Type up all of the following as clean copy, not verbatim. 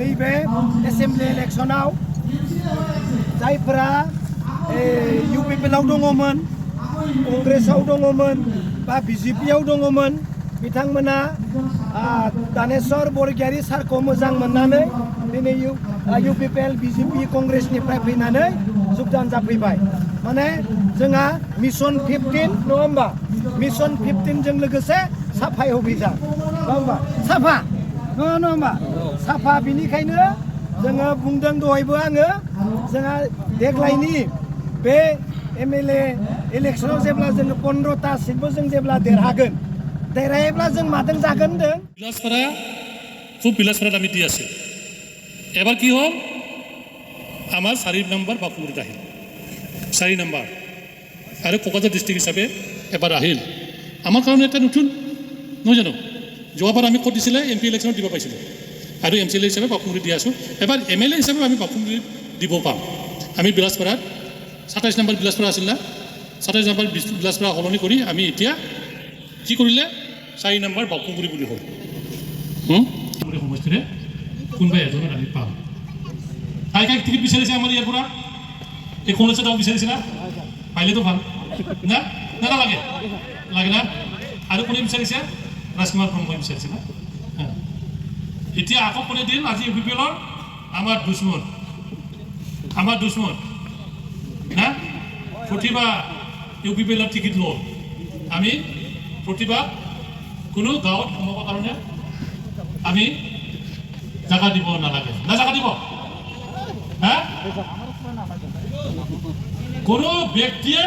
नैबे एसेम्बलि इलेक्सनाव जायफोरा इउपिपिएलआव दङमोन कंग्रेसाव दङमोन बा बिजेपिआव दङमोन बिथांमोना दानेश्वर बरगयारी सारखौ मोजां मोननानै दिनै इउपिपिएल बिजेपि कंग्रेसनिफ्राय फैनानै जुगदान जाफैबाय माने जोंहा मिशन 15 नङा होमबा मिशन 15 जों लोगोसे साफाय अभियान नङा होमबा साफा नङा होमबा साफा बिनिखायनो जोङो बुंदों दहायबो आङो जोंहा देग्लायनि बे एमएलए इलेक्सनाव जेब्ला जोङो 15टा सिटबो जों जेब्ला देरहागोन देरहायोब्ला जों मादों जागोन होनदों বিলাসপাড়া খুব বিলাসপাড়াত আমি দি আছে এবাৰ কি হ'ল আমাৰ 4 নম্বৰ বাপুগুৰিত আহিল 4 নম্বৰ আৰু কোকৰাঝাৰ ডিষ্ট্ৰিক্ট হিচাপে এবাৰ আহিল আমাৰ কাৰণে এটা নতুন নহয় জানো যোৱাবাৰ আমি ক'ত দিছিলে এমপি ইলেকশ্যনত দিব পাইছিলোঁ আৰু এমচিএলএ হিচাপে বাপুগুৰিত দি আছোঁ এবাৰ এমএলএ হিচাপে আমি বাপুগুৰিত দিব পাম আমি বিলাসপাড়াত 27 নম্বৰ বিলাসপাড়া আছিল না 27 নম্বৰ বিলাসপাড়া সলনি কৰি আমি এতিয়া কি কৰিলে 4 নম্বৰ বাপুগুৰি বুলি হ'ল সমষ্টিৰে কোনোবাই এজনৰ আমি পাম কাই কাই টিকেট বিচাৰিছে আমাৰ ইয়াৰ পৰা এই কংগ্ৰেছে দাম বিচাৰিছিলা পাইলেতো ভাল না নালাগে লাগে না আৰু কোনে বিচাৰিছে ৰাজকুমাৰ ব্ৰহ্মই বিচাৰিছে না এতিয়া আকৌ কোনে দিল আজি ইউপিপিএলৰ আমাৰ দুশ্মন না প্ৰতিভা ইউপিপিএলৰ টিকেট লওঁ আমি প্ৰতিভা কোনো গাঁৱত সোমাবৰ কাৰণে আমি জাগা দিব নালাগে না জাগা দিব হ্যাঁ কোনো ব্যক্তিয়ে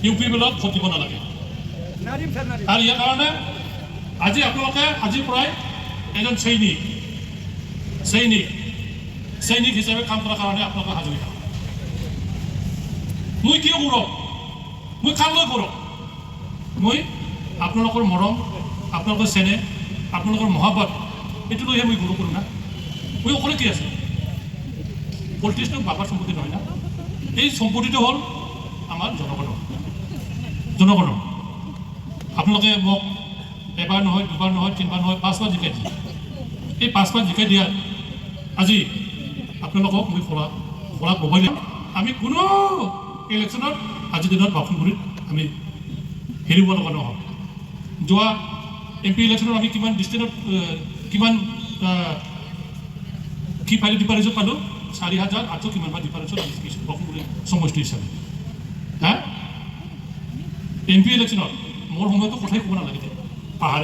ইউপিপিএলত ভোট দিব নালাগে আৰু ইয়াৰ কাৰণে আজি আপোনালোকে আজিৰ পৰাই এজন সৈনিক হিচাপে কাম কৰাৰ কাৰণে আপোনালোকে সাজু হৈ থাকক মই কিয় কৰোঁ মই কামলৈ কৰোঁ মই আপোনালোকৰ মৰম আপোনালোকৰ চেনেহ আপোনালোকৰ মহাব্বত এইটো লৈহে মই গুৰু কৰোঁ না মই অকলে কি আছে পলিটিক্সটো বাবাৰ সম্পত্তি নহয় না এই সম্পত্তিটো হ'ল আমাৰ জনগণৰ আপোনালোকে মোক এবাৰ নহয় দুবাৰ নহয় তিনিবাৰ নহয় 5বাৰ জিকাই দিয়ে এই 5বাৰ জিকাই দিয়াত আজি আপোনালোকক মই খোলাক ক'বই লাগিব আমি কোনো ইলেকশ্যনত আজিৰ দিনত বাপুগুৰিত আমি হেৰিব লগা নহয় যোৱা এমপি ইলেকশ্যনত আমি কিমান ডিষ্ট্ৰিক্টত কিমান কি পালোঁ ডিফাৰেঞ্চত পালোঁ 4,800 কিমানবাৰ ডিফাৰেঞ্চত বাপুগুৰি সমষ্টি হিচাপে হা এমপি ইলেকশ্যনত মোৰ সময়তো কথাই ক'ব নালাগে পাহাৰ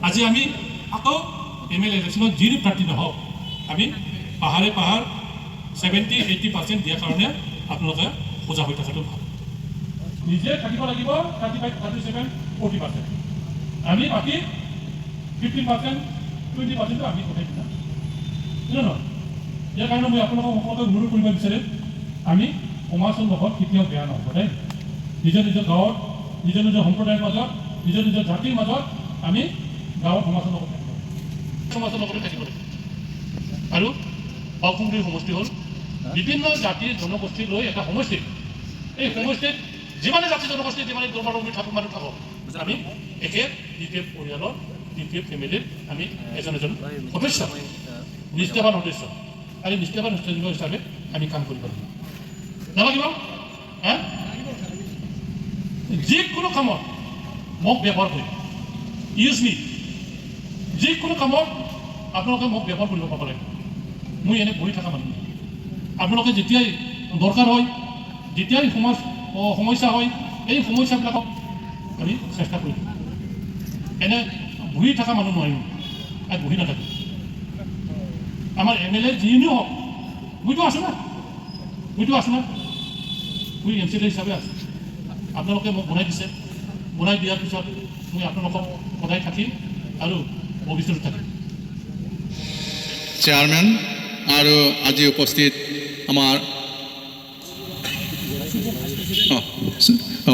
আজি আমি আকৌ এমএলএ ইলেকশ্যনত যি প্ৰাৰ্থী নহওক আমি পাহাৰ 70-80% দিয়াৰ কাৰণে আপোনালোকে সজা হৈ থকাটো ভাল নিজে থাকিব লাগিব 35-37-40% আমি বাকী 15%-20% আমি পঠাই দিম নহয় ইয়াৰ কাৰণে মই আপোনালোকক সকলোকে অনুৰোধ কৰিব বিচাৰিম আমি সমাজৰ লগত কেতিয়াও বেয়া নহ'ব দেই নিজৰ গাঁৱত নিজৰ সম্প্ৰদায়ৰ মাজত নিজৰ জাতিৰ মাজত আমি গাঁৱৰ সমাজৰ লগত থাকিব লাগিব আৰু বাপুগুৰিৰ সমষ্টি হ'ল বিভিন্ন জাতিৰ জনগোষ্ঠী লৈ এটা সমষ্টি এই সমষ্টিত যিমানে জাতি জনগোষ্ঠী যিমানে দৰবাৰ মানুহ থাকক আমি একে ডিপিএফ পৰিয়ালৰ ডিপিএফ ফেমিলিৰ আমি এজন সদস্য নিষ্ঠাবান সদস্য আৰু নিষ্ঠাবান সদস্য হিচাপে আমি কাম কৰিব লাগিব নালাগিব হা যিকোনো কামত মোক ব্যৱহাৰ কৰি ইউজ মি যিকোনো কামত আপোনালোকে মোক ব্যৱহাৰ কৰিব পাব লাগিব মই এনে বহি থকা মানুহ আপোনালোকে যেতিয়াই দৰকাৰ হয় যেতিয়াই সমস্যা হয় এই সমস্যাবিলাকক আমি চেষ্টা কৰিম এনে বহি থকা মানুহ নোৱাৰিম আৰু বহি নাথাকিম আমাৰ এমএলএ যিনো হওক মইতো আছোঁ না মই এমচিএলএ হিচাপে আছোঁ আপোনালোকে মোক বনাই দিছে বনাই দিয়াৰ পিছত মই আপোনালোকক সদায় থাকিম আৰু ভৱিষ্যত থাকিম চেয়াৰমেন আৰু আজি উপস্থিত আমাৰ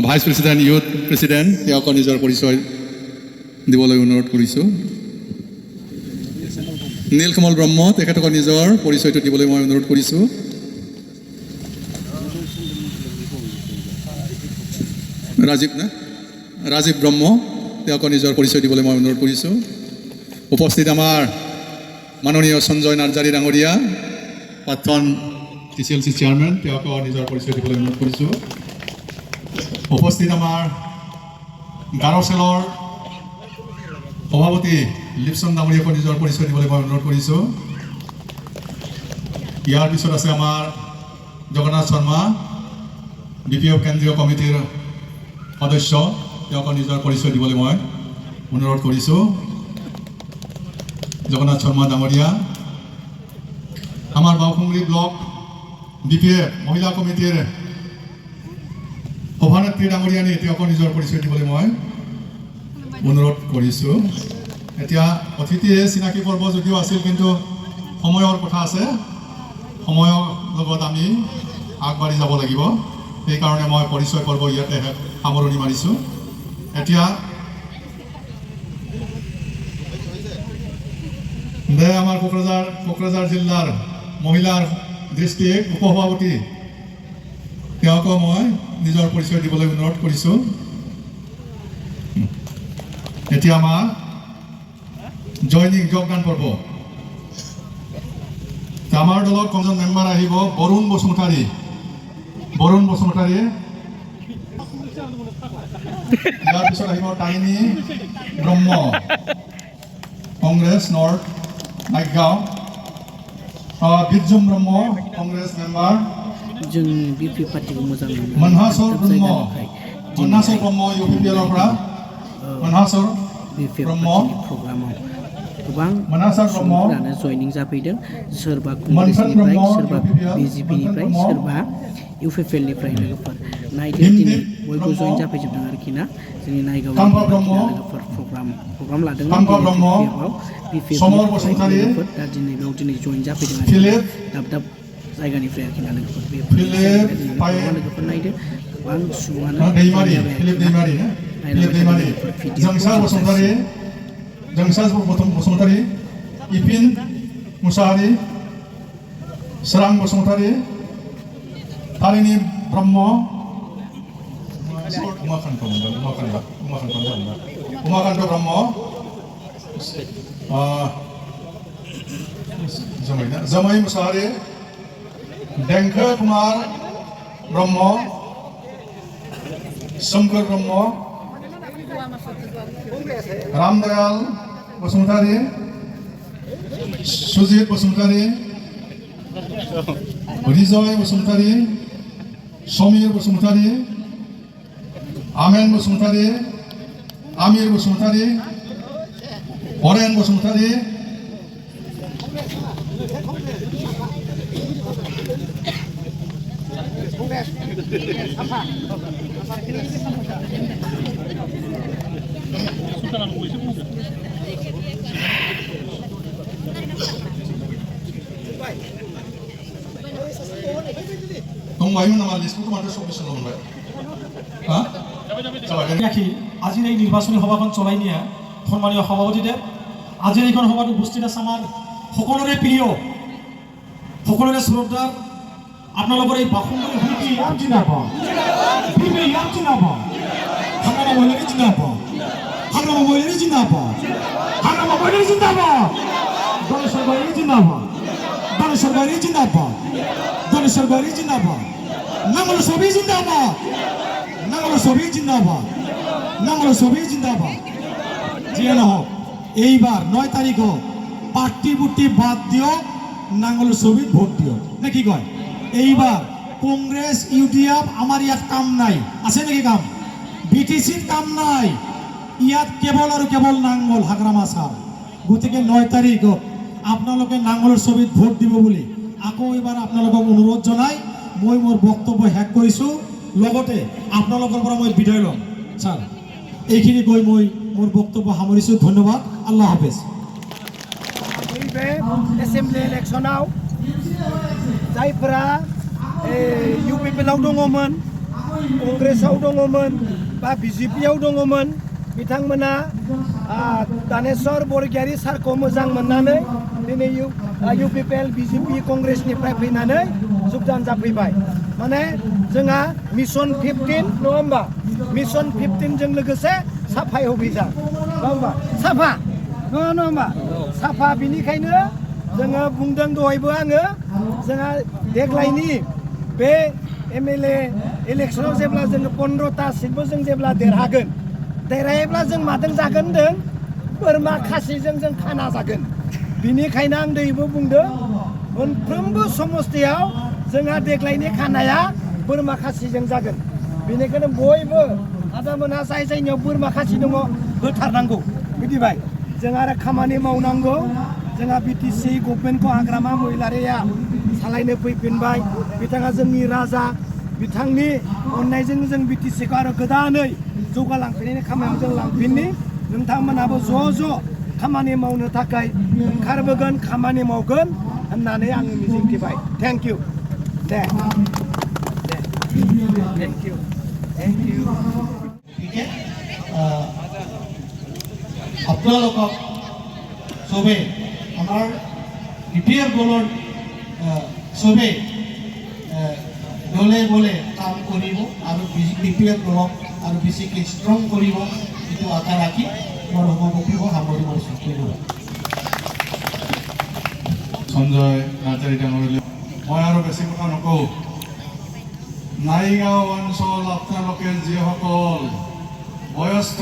ভাইচ প্ৰেচিডেণ্ট ইউথ প্ৰেচিডেণ্ট তেওঁকো নিজৰ পৰিচয় দিবলৈ অনুৰোধ কৰিছোঁ নীলকমল ব্ৰহ্ম তেখেতকো নিজৰ পৰিচয়টো দিবলৈ মই অনুৰোধ কৰিছোঁ ৰাজীৱ ব্ৰহ্ম তেওঁকো নিজৰ পৰিচয় দিবলৈ মই অনুৰোধ কৰিছোঁ উপস্থিত আমাৰ মাননীয় সঞ্জয় নাৰ্জাৰী ডাঙৰীয়া প্ৰাক্তন TCLC চেয়াৰমেন তেওঁকো নিজৰ পৰিচয় দিবলৈ অনুৰোধ কৰিছোঁ। উপস্থিত আমাৰ গাৰো চেলৰ সভাপতি লিপচন ডাঙৰীয়াকো নিজৰ পৰিচয় দিবলৈ মই অনুৰোধ কৰিছোঁ। ইয়াৰ পিছত আছে আমাৰ জগন্নাথ শৰ্মা BPF কেন্দ্ৰীয় কমিটিৰ সদস্য, তেওঁকো নিজৰ পৰিচয় দিবলৈ মই অনুৰোধ কৰিছোঁ। জগন্নাথ শৰ্মা ডাঙৰীয়া আমাৰ বাওকুংৰি ব্লক BPF মহিলা কমিটিৰ সভানেত্ৰী ডাঙৰীয়ানী, তেওঁকো নিজৰ পৰিচয় দিবলৈ মই অনুৰোধ কৰিছোঁ। এতিয়া অতিথিয়ে চিনাকি পৰ্ব যদিও আছিল, কিন্তু সময়ৰ কথা আছে, সময়ৰ লগত আমি আগবাঢ়ি যাব লাগিব। সেইকাৰণে মই পৰিচয় পৰ্ব ইয়াতে সামৰণি মাৰিছোঁ। এতিয়া আমাৰ কোকৰাঝাৰ জিলাৰ মহিলাৰ ডিষ্ট্ৰিক্ট উপসভাপতি, তেওঁকো মই নিজৰ পৰিচয় দিবলৈ অনুৰোধ কৰিছোঁ। এতিয়া আমাৰ যোগদান পৰ্ব। আমাৰ দলত কোনজন মেম্বাৰ আহিব? বৰুণ বসুমতাৰী। ইয়াৰ পিছত আহিব টাইনী ব্ৰহ্ম, কংগ্ৰেছ নৰ্থ নাইগাঁও। বিজুম ব্ৰহ্ম, কংগ্ৰেছ মেম্বাৰ। जों BP पार्टीखौ मोजां मोनो। मनहासर ब्रह्म UPPL পৰা मनहासर BP ब्रह्म पार्टीनि प्रग्रामाव गोबां मनहासर ब्रह्म सुबुंफोरानो जयनिं जाफैदों। सोरबा मनफन ब्रह्म कंग्रेसनिफ्राय, सोरबा UPPL BJP-निफ्राय, ब्रह्म सोरबा UPPL-निफ्राय लोगोफोर नायदो हिन्दी दिनै बयबो ब्रह्म जयन जाफैजोबदों आरोखि ना। जोंनि नायगावनि काम्फा ब्रह्म लोगोफोर प्रग्राम लादोंमोन काम्फा ब्रह्म समर बसुमतारी लोगोफोर दा दिनै बेयाव जयन जाफैदों आरोखि। फिलिप दाब जायगानिफ्राय आरोखि ना लोगोफोर। बे फिलिप लोगोफोर नायदो गोबां सुबुङानो दैमारि, फिलिप दैमारि, जोंसार बसुमतारी, इपिन मुसाहारि, सोरां बसुमतारी, तारिणी ब्रह्म, उमाकान्त ब्रह्म, जमै मुसाहारि, देंखो कुमार ब्रह्म, सोमखोर ब्रह्म, रामदयाल बसुमतारी, सुजित बसुमतारी, रिजय बसुमतारी, समीर बसुमतारी, आमेन बसुमतारी, आमिर बसुमतारी, हरेन बसुमतारी, दंबायोमोन नामा? लिस्टखौथ' माथो 24 मोनबाय। রাখি আজির এই নির্বাচনী সভাখন চলাই নিয়া সন্মানীয় সভাপতিদেৱ, আজিৰ এইখন সভাত উপস্থিত আছে আমাৰ সকলোৰে প্ৰিয়, সকলোৰে শ্ৰদ্ধাৰ আপোনালোকৰ এই বাসুন্দৰী হুমকি ইয়াত জিন্দাবাদ, বিবে ইয়াত জিন্দাবাদ, হাংগামা মহিলাৰী জিন্দাবাদ, হাংগামা মহিলাৰী জিন্দাবাদ, হাংগামা মহিলাৰী জিন্দাবাদ, দলেশ্বৰ বাইৰী জিন্দাবাদ, দলেশ্বৰ বাইৰী জিন্দাবাদ, দলেশ্বৰ বাইৰী জিন্দাবাদ, নাঙল ছবি জিন্দাবাদ, নাঙল ছবি জিন্দাবাদ, নাঙল ছবি জিন্দাবাদ। যিয়ে নহওক এইবাৰ 9 তাৰিখত পাৰ্টি বুটি বাদ দিয়ক, নাঙল ছবিত ভোট দিয়ক, নে কি কয়? এইবাৰ কংগ্ৰেছ UDF আমাৰ ইয়াত কাম নাই, আছে নেকি কাম? BTCত কাম নাই, ইয়াত কেৱল আৰু কেৱল নাঙল হাগ্ৰামা ছাৰ। গতিকে 9 তাৰিখত আপোনালোকে নাঙলৰ ছবিত ভোট দিব বুলি আকৌ এবাৰ আপোনালোকক অনুৰোধ জনাই মই মোৰ বক্তব্য শেষ কৰিছোঁ। লগতে আপোনালোকৰ পৰা মই বিদায় ল'ম ছাৰ। এইখিনি কৈ মই মোৰ বক্তব্য সামৰিছোঁ। ধন্যবাদ, আল্লাহ হাফেজ। नैबे एसेम्बलि इलेक्सनाव जायफोरा UPPL-आव दङमोन, कंग्रेसआव दङमोन बा BJP-आव दङमोन, बिथांमोना दानेश्वर बरगयारी सारखौ मोजां मोननानै दिनै UPPL, BJP, कंग्रेसनिफ्राय फैनानै जुगदान जाफैबाय। माने जोंहा मिशन 15 नङा होमबा? मिशन 15 जों लोगोसे साफाय अभियान नङा होमबा? साफा नङा होमबा? साफा, बिनिखायनो जोङो बुंदों दहायबो आङो जोंहा देग्लायनि बे MLA इलेक्सनाव जेब्ला जोङो 15टा सिटबो जों जेब्ला देरहायोब्ला जों माजों जागोन होनदों बोरमा खासिजों जों खाना जागोन बिनिखायनो आं दैबो बुंदों मोनफ्रोमबो समस्थियाव जोंहा देग्लायनि खानाया बोरमा खासिजों जागोन बेनिखायनो बयबो आदामोनहा जाय जायनियाव बोरमा खासि दङ होथारनांगौ बिदिबाय जों आरो खामानि मावनांगौ जोंहा BTC गभर्नमेन्टखौ हाग्रामा महिलारिया सालायनो फैफिनबाय बिथाङा जोंनि राजा बिथांनि अननायजों जों BTCखौ आरो गोदानै जौगालांफिननायनि खामानियाव जों लांफिननि नोंथांमोनहाबो ज' खामानि मावनो थाखाय ओंखारबोगोन खामानि मावगोन होननानै आङो मिजिंथिबाय thank you they thank you গতিকে আপোনালোকক চবে আমাৰ BPF দলৰ চবে দলে বলে কাম কৰিব আৰু BPF দলক আৰু বেছিকৈ ষ্ট্ৰং কৰিব এইটো আশা ৰাখি মোৰ বক্তব্য সামৰণি মাৰিছোঁ ধন্যবাদ সঞ্জয় নাৰ্জাৰী ডাঙৰীয়া মই আৰু বেছি কথা নকওঁ নাইগাঁও অঞ্চল আপোনালোকে যিসকল বয়স্ক